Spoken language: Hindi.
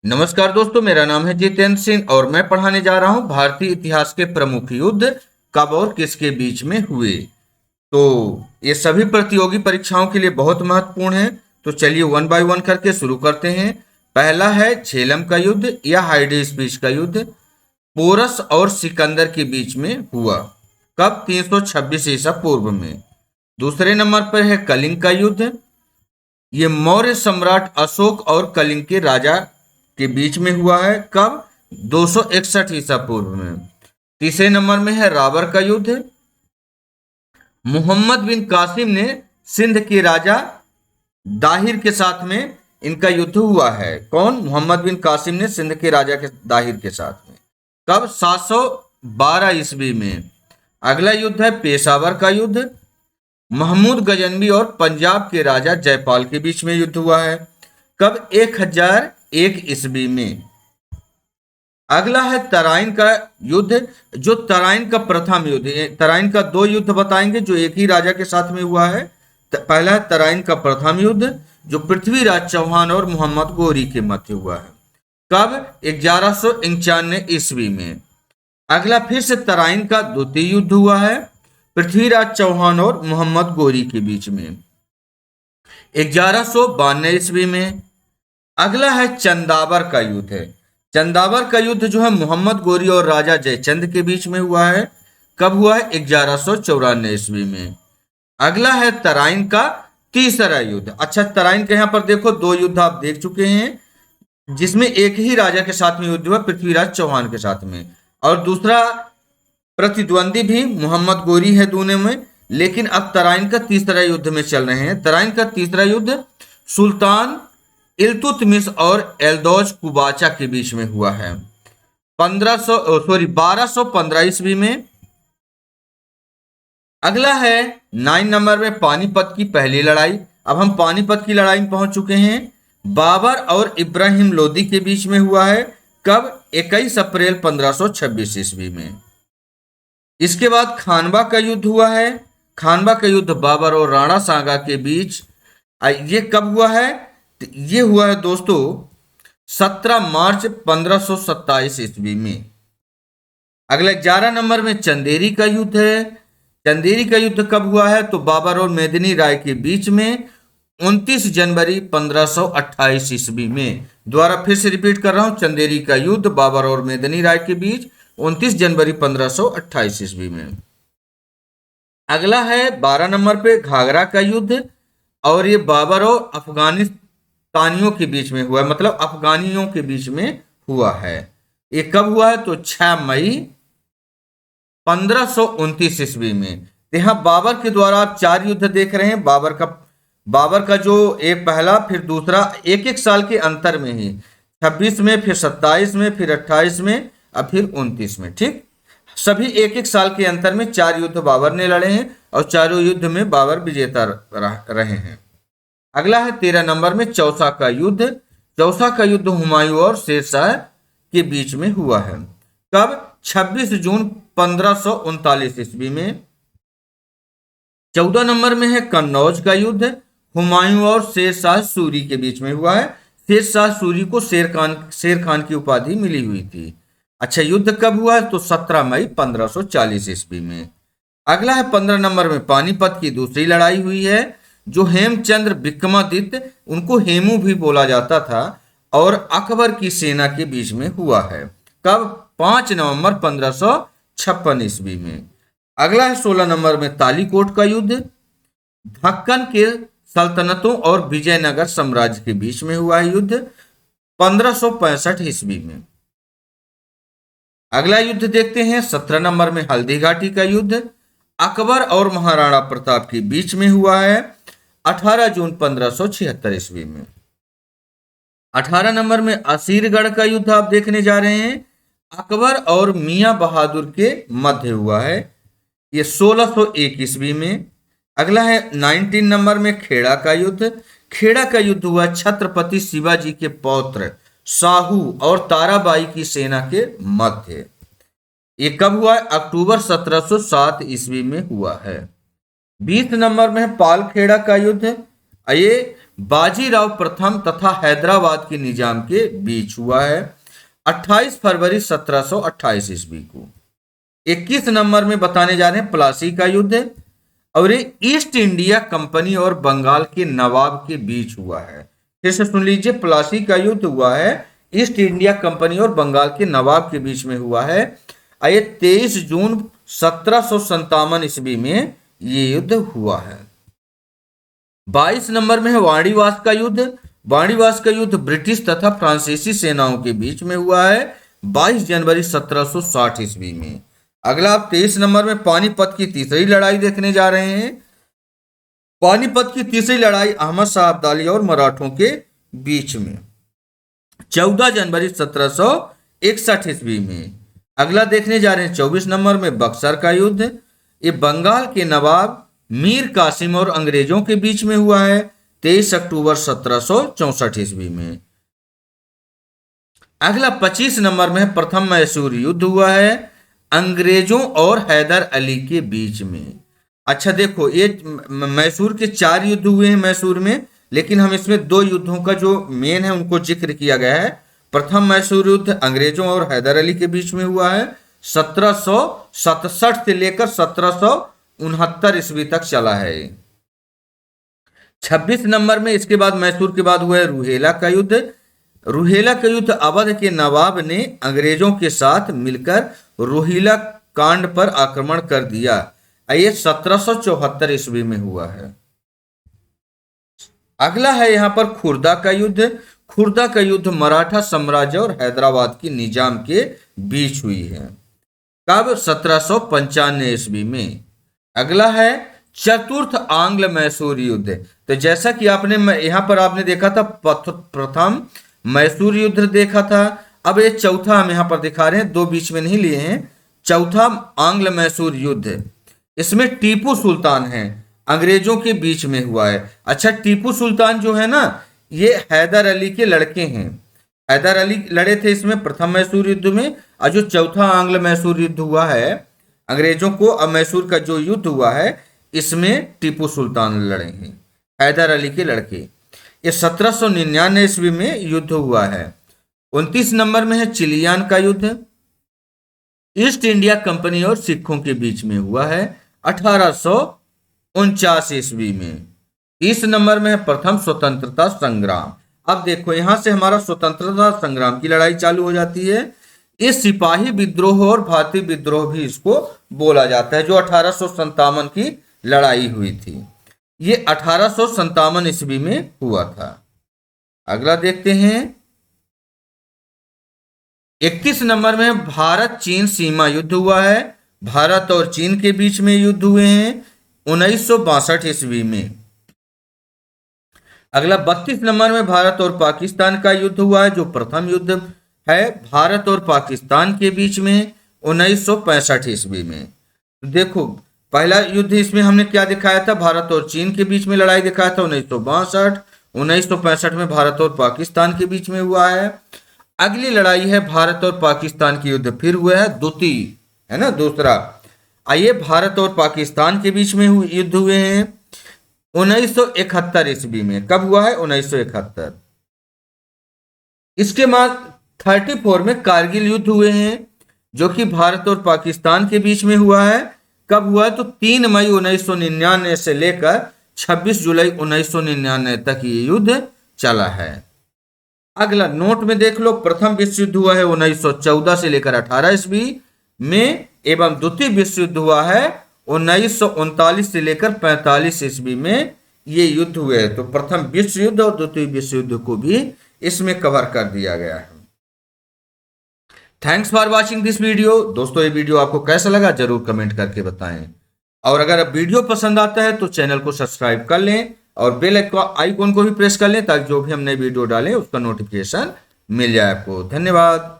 नमस्कार दोस्तों, मेरा नाम है जितेंद्र सिंह और मैं पढ़ाने जा रहा हूं भारतीय इतिहास के प्रमुख युद्ध कब और किसके बीच में हुए। तो ये सभी प्रतियोगी परीक्षाओं के लिए बहुत महत्वपूर्ण है। तो चलिए वन बाय वन करके शुरू करते हैं। पहला है झेलम का युद्ध या हाइडेस्पिस का युद्ध, पोरस और सिकंदर के बीच में हुआ। कब? 326 ईसा पूर्व में। दूसरे नंबर पर है कलिंग का युद्ध। ये मौर्य सम्राट अशोक और कलिंग के राजा के बीच में हुआ है। कब? 261 ईसा पूर्व में। तीसरे नंबर में है राबर का युद्ध। मोहम्मद बिन कासिम ने सिंध के राजा दाहिर के साथ में इनका युद्ध हुआ है। कौन? मोहम्मद बिन कासिम ने सिंध के राजा के दाहिर के साथ में। कब? 712 ईस्वी में। अगला युद्ध है पेशावर का युद्ध। महमूद गजनवी और पंजाब के राजा जयपाल के बीच में युद्ध हुआ है। कब? 1001 ईस्वी में। अगला है तराइन का युद्ध, जो तराइन का प्रथम युद्ध है। तराइन का दो युद्ध बताएंगे जो एक ही राजा के साथ में हुआ है। पहला है तराइन का प्रथम युद्ध, जो पृथ्वीराज चौहान और मोहम्मद गोरी के मध्य हुआ है। कब? 1191 ईस्वी में। अगला फिर से तराइन का द्वितीय युद्ध हुआ है, पृथ्वीराज चौहान और मोहम्मद गोरी के बीच में, 1192 ईस्वी में। अगला है चंदावर का युद्ध है। चंदावर का युद्ध जो है मोहम्मद गोरी और राजा जयचंद के बीच में हुआ है। कब हुआ है? 1194 ईस्वी में। अगला है तराइन का तीसरा युद्ध। अच्छा, तराइन के यहां पर देखो दो युद्ध आप देख चुके हैं, जिसमें एक ही राजा के साथ में युद्ध हुआ, पृथ्वीराज चौहान के साथ में, और दूसरा प्रतिद्वंदी भी मोहम्मद गोरी है दोनों में। लेकिन अब तराइन का तीसरा युद्ध में चल रहे हैं। तराइन का तीसरा युद्ध सुल्तान इल्तुतमिश और एल्दौज कुबाचा के बीच में हुआ है 1215 ईस्वी में। अगला है 9 नंबर में पानीपत की पहली लड़ाई। अब हम पानीपत की लड़ाई में पहुंच चुके हैं। बाबर और इब्राहिम लोदी के बीच में हुआ है। कब? 21 अप्रैल 1526 ईस्वी में। इसके बाद खानवा का युद्ध हुआ है। खानवा का युद्ध बाबर और राणा सांगा के बीच। ये कब हुआ है? ये हुआ है दोस्तों 17 मार्च 1527 ईस्वी में। अगला 11 नंबर में चंदेरी का युद्ध है। चंदेरी का युद्ध कब हुआ है? तो बाबर और मेदिनी राय के बीच में 29 जनवरी 1528 ईस्वी में। दोबारा फिर से रिपीट कर रहा हूं, चंदेरी का युद्ध बाबर और मेदिनी राय के बीच 29 जनवरी 1528 ईस्वी में। अगला है 12 नंबर पे घाघरा का युद्ध, और ये बाबर और अफगानिस्तानियों के बीच में हुआ है, मतलब अफगानियों के बीच में हुआ है। ये कब हुआ है? तो 6 मई 1529 ईस्वी में। यहाँ बाबर के द्वारा आप 4 युद्ध देख रहे हैं। बाबर का जो एक पहला फिर दूसरा, एक एक साल के अंतर में ही, 26 में, फिर 27 में, फिर 28 में, अब फिर 29 में। ठीक, सभी एक एक साल के अंतर में 4 युद्ध बाबर ने लड़े हैं और चारों युद्ध में बाबर विजेता रहे हैं। अगला है 13 नंबर में चौसा का युद्ध। चौसा का युद्ध हुमायूं और शेरशाह के बीच में हुआ है। कब? 26 जून 1539 ईस्वी में। 14 नंबर में है कन्नौज का युद्ध। हुमायूं और शेरशाह सूरी के बीच में हुआ है। शेरशाह सूरी को शेर खान की उपाधि मिली हुई थी। अच्छा, युद्ध कब हुआ है? तो 17 मई 1540 ईस्वी में। अगला है 15 नंबर में पानीपत की दूसरी लड़ाई हुई है, जो हेमचंद्र विक्रमादित्य, उनको हेमू भी बोला जाता था, और अकबर की सेना के बीच में हुआ है। कब? 5 नवंबर 1556 ईस्वी में। अगला है 16 नंबर में तालीकोट का युद्ध। दक्कन के सल्तनतों और विजयनगर साम्राज्य के बीच में हुआ है युद्ध 1565 ईस्वी में। अगला युद्ध देखते हैं 17 नंबर में हल्दी घाटी का युद्ध। अकबर और महाराणा प्रताप के बीच में हुआ है 18 जून 1576 ईस्वी में। 18 नंबर में असीरगढ़ का युद्ध आप देखने जा रहे हैं, अकबर और मियां बहादुर के मध्य हुआ है, ये 1601 ईस्वी में। अगला है 19 नंबर में खेड़ा का युद्ध। खेड़ा का युद्ध हुआ छत्रपति शिवाजी के पौत्र शाहू और ताराबाई की सेना के मध्य। ये कब हुआ है? अक्टूबर 1707 ईस्वी में हुआ है। 20 नंबर में है पालखेड़ा का युद्ध। ये बाजीराव प्रथम तथा हैदराबाद के निजाम के बीच हुआ है 28 फरवरी 1728 ईस्वी को। 21 नंबर में बताने जा रहे हैं प्लासी का युद्ध, और ये ईस्ट इंडिया कंपनी और बंगाल के नवाब के बीच हुआ है। फिर से सुन लीजिए, प्लासी का युद्ध हुआ है ईस्ट इंडिया कंपनी और बंगाल के नवाब के बीच में हुआ है। ये 23 जून 1757 ईस्वी में ये युद्ध हुआ है। 22 नंबर में है वाणीवास का युद्ध। वाणीवास का युद्ध ब्रिटिश तथा फ्रांसीसी सेनाओं के बीच में हुआ है 22 जनवरी 1760 ईस्वी में। अगला आप 23 नंबर में पानीपत की तीसरी लड़ाई देखने जा रहे हैं। पानीपत की तीसरी लड़ाई अहमद शाह अब्दाली और मराठों के बीच में 14 जनवरी 1761 ईस्वी में। अगला देखने जा रहे हैं 24 नंबर में बक्सर का युद्ध। ये बंगाल के नवाब मीर कासिम और अंग्रेजों के बीच में हुआ है 23 अक्टूबर 1764 ईस्वी में। अगला 25 नंबर में प्रथम मैसूर युद्ध हुआ है अंग्रेजों और हैदर अली के बीच में। अच्छा देखो, ये मैसूर के 4 युद्ध हुए हैं मैसूर में, लेकिन हम इसमें 2 युद्धों का जो मेन है उनको जिक्र किया गया है। प्रथम मैसूर युद्ध अंग्रेजों और हैदर अली के बीच में हुआ है 1767 से लेकर 1769 ईस्वी तक चला है। 26 नंबर में इसके बाद मैसूर के बाद हुआ है रुहेला का युद्ध। रुहेला का युद्ध अवध के नवाब ने अंग्रेजों के साथ मिलकर रोहिला कांड पर आक्रमण कर दिया। ये 1774 ईस्वी में हुआ है। अगला है यहां पर खुर्दा का युद्ध। खुर्दा का युद्ध मराठा साम्राज्य और हैदराबाद की निजाम के बीच हुई है। कब? 1795 ईस्वी में। अगला है चतुर्थ आंग्ल मैसूर युद्ध। तो जैसा कि आपने यहां पर आपने देखा था प्रथम मैसूर युद्ध देखा था, अब ये चौथा हम यहां पर दिखा रहे हैं, 2 बीच में नहीं लिए हैं। चौथा आंग्ल मैसूर युद्ध, इसमें टीपू सुल्तान है अंग्रेजों के बीच में हुआ है। अच्छा, टीपू सुल्तान जो है ना, ये हैदर अली के लड़के हैं। हैदर अली लड़े थे इसमें प्रथम मैसूर युद्ध में, और जो चौथा आंग्ल मैसूर युद्ध हुआ है अंग्रेजों को अब मैसूर का जो युद्ध हुआ है इसमें टीपू सुल्तान लड़े हैं, हैदर अली के लड़के। ये 1799 ईस्वी में युद्ध हुआ है। 29 नंबर में है चिलियान का युद्ध। ईस्ट इंडिया कंपनी और सिखों के बीच में हुआ है 1849 ईस्वी में। 30 नंबर में है प्रथम स्वतंत्रता संग्राम। अब देखो, यहां से हमारा स्वतंत्रता संग्राम की लड़ाई चालू हो जाती है। इस सिपाही विद्रोह और भारतीय विद्रोह भी इसको बोला जाता है, जो 1857 की लड़ाई हुई थी। ये 1857 ईस्वी में हुआ था। अगला देखते हैं 21 नंबर में भारत चीन सीमा युद्ध हुआ है। भारत और चीन के बीच में युद्ध हुए हैं 1962 ईस्वी में। अगला 32 नंबर में भारत और पाकिस्तान का युद्ध हुआ है, जो प्रथम युद्ध है भारत और पाकिस्तान के बीच में 1965 ईस्वी में। देखो, पहला युद्ध इसमें हमने क्या दिखाया था, भारत और चीन के बीच में लड़ाई दिखाया था 1962। 1965 में भारत और पाकिस्तान के बीच में हुआ है। अगली लड़ाई है भारत और पाकिस्तान की युद्ध, फिर हुआ है द्वितीय, है ना, दूसरा। आइए, भारत और पाकिस्तान के बीच में युद्ध हुए हैं 1971 ईस्वी में। कब हुआ है? 1971। इसके बाद 34 में कारगिल युद्ध हुए हैं, जो कि भारत और पाकिस्तान के बीच में हुआ है। कब हुआ है? तो 3 मई 1999 से लेकर 26 जुलाई 1999 तक ये युद्ध चला है। अगला नोट में देख लो, प्रथम विश्व युद्ध हुआ है 1914 से लेकर 18 ईस्वी में, एवं द्वितीय विश्व युद्ध हुआ है 1939 से लेकर 45 ईस्वी में ये युद्ध हुए। तो प्रथम विश्व युद्ध और द्वितीय विश्व युद्ध को भी इसमें कवर कर दिया गया है। Thanks for watching this video. दोस्तों, ये वीडियो आपको कैसा लगा जरूर कमेंट करके बताएं, और अगर अब वीडियो पसंद आता है तो चैनल को सब्सक्राइब कर लें और बेल आइकॉन को भी प्रेस कर लें, ताकि जो भी हम नई वीडियो डालें उसका नोटिफिकेशन मिल जाए आपको। धन्यवाद।